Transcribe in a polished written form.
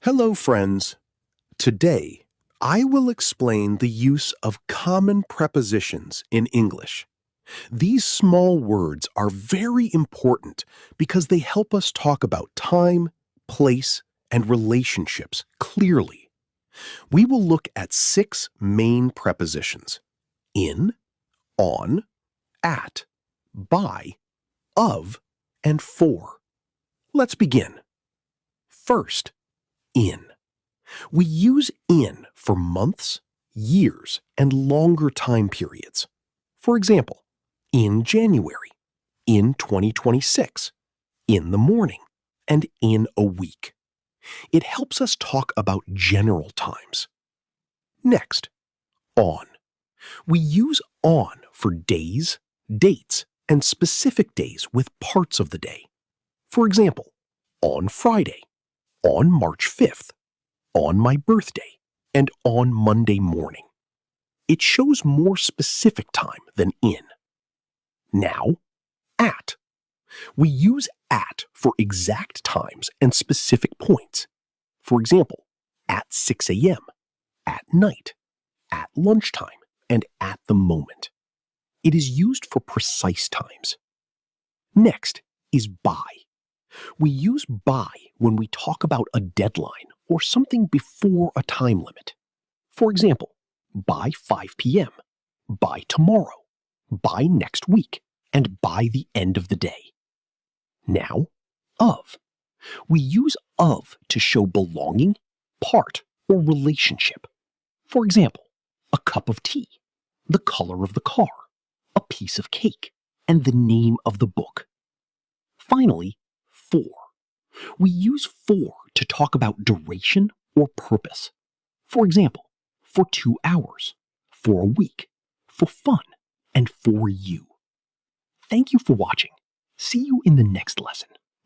Hello, friends. Today, I will explain the use of common prepositions in English. These small words are very important because they help us talk about time, place, and relationships clearly. We will look at 6 main prepositions: in, on, at, by, of, and for. Let's begin. First, in. We use in for months, years, and longer time periods. For example, in January, in 2026, in the morning, and in a week. It helps us talk about general times. Next, on. We use on for days, dates, and specific days with parts of the day. For example, on Friday, on March 5th, on my birthday, and on Monday morning. It shows more specific time than in. Now, at. We use at for exact times and specific points. For example, at 6 a.m., at night, at lunchtime, and at the moment. It is used for precise times. Next is by. We use by when we talk about a deadline or something before a time limit. For example, by 5 p.m., by tomorrow, by next week, and by the end of the day. Now, of. We use of to show belonging, part, or relationship. For example, a cup of tea, the color of the car, a piece of cake, and the name of the book. Finally, for. We use for to talk about duration or purpose. For example, for 2 hours, for a week, for fun, and for you. Thank you for watching. See you in the next lesson.